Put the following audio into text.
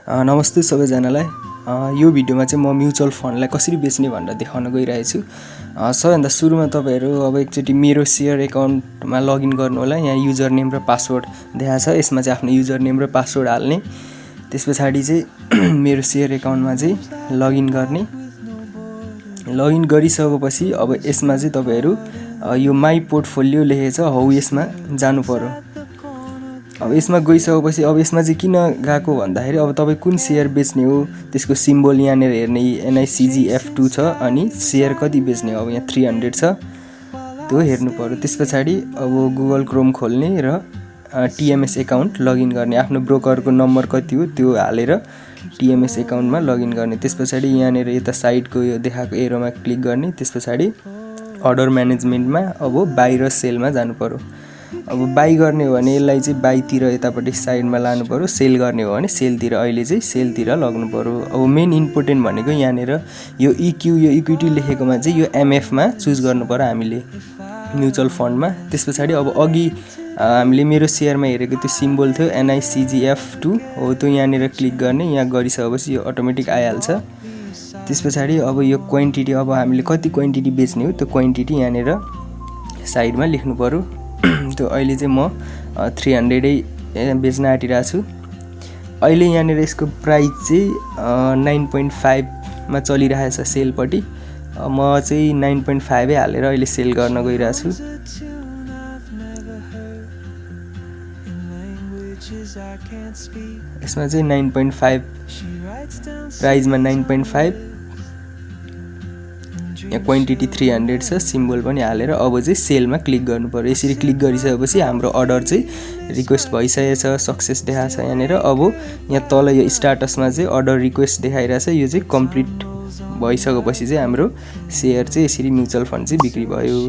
नमस्ते सबैजनालाई। यो भिडियोमा चाहिँ म म्युचुअल फन्डलाई कसरी बेच्ने भनेर देखाउन गइरहेको छु। सबैभन्दा सुरुमा तपाईहरु अब एकचोटी मेरो शेयर एकाउन्टमा लगइन गर्नु होला। यहाँ युजर नेम र पासवर्ड देखाएको छ, यसमा चाहिँ आफ्नो युजर नेम र पासवर्ड हाल्ने। त्यसपछि चाहिँ मेरो शेयर एकाउन्टमा चाहिँ लगइन गर्ने। लगइन गरिसकेपछि अब यसमा चाहिँ तपाईहरु यो माई पोर्टफोलियो लेखेको छ, हौ यसमा जानु पर्यो। अब यसमा गइसकेपछि अब यसमा चाहिँ किन गएको भन्दाखेरि अब तपाई कुन शेयर बेच्ने हो त्यसको सिम्बल यहाँनेर हेर्ने NICGF2 छ अनि शेयर कति बेच्ने हो। अब यहाँ 300 छ, त्यो हेर्नु पर्यो। त्यसपछि अब गुगल क्रोम खोल्ने र TMS एकाउन्ट लगइन गर्ने। आफ्नो ब्रोकरको नम्बर कति हो त्यो हालेर TMS एकाउन्टमा लगइन गर्ने। त्यसपछि यहाँनेर यता साइडको यो देखाएको एरोमा क्लिक गर्ने। त्यसपछि अर्डर म्यानेजमेन्टमा अब बाइ र सेलमा जानु पर्यो। अब बाइ गर्ने हो भने यसलाई चाहिँ बाइतिर यतापट्टि साइडमा लानु पर्यो, सेल गर्ने हो भने सेलतिर, अहिले चाहिँ सेलतिर लग्नु पर्यो। अब मेन इम्पोर्टेन्ट भनेको यहाँनेर यो EQ यो इक्विटी लेखेकोमा चाहिँ यो MF मा चुज गर्नु पर्यो हामीले म्युचुअल फन्डमा। त्यसपछि अब अघि हामीले मेरो शेयरमा हेरेको त्यो सिम्बल थियो NICGF2 हो, त्यो यहाँनेर क्लिक गर्ने। यहाँ गरिसकेपछि यो अटोमेटिक आइहाल्छ। त्यसपछि अब यो क्वान्टिटी, अब हामीले कति क्वान्टिटी बेच्ने हो त्यो क्वान्टिटी यहाँनेर साइडमा लेख्नु पर्यो। त्यो अहिले चाहिँ म 300 बेच्न आँटिरहेको छु। अहिले यहाँनेर यसको प्राइस चाहिँ 9.5 मा चलिरहेछ सेलपट्टि। म चाहिँ 9.5 हालेर अहिले सेल गर्न गइरहेको छु। यसमा चाहिँ 9.5 प्राइसमा 9.5, यहाँ क्वान्टिटी 300 छ, सिम्बल पनि हालेर अब चाहिँ सेलमा क्लिक गर्नु पर्यो। यसरी क्लिक गरिसकेपछि हाम्रो अर्डर चाहिँ रिक्वेस्ट भइसकेको छ, सक्सेस देखाएको छ यहाँनेर। अब यहाँ तल यो स्टाटसमा चाहिँ अर्डर रिक्वेस्ट देखाइरहेछ, यो चाहिँ कम्प्लिट भइसकेपछि चाहिँ हाम्रो शेयर चाहिँ यसरी म्युचुअल फन्ड चाहिँ बिक्री भयो।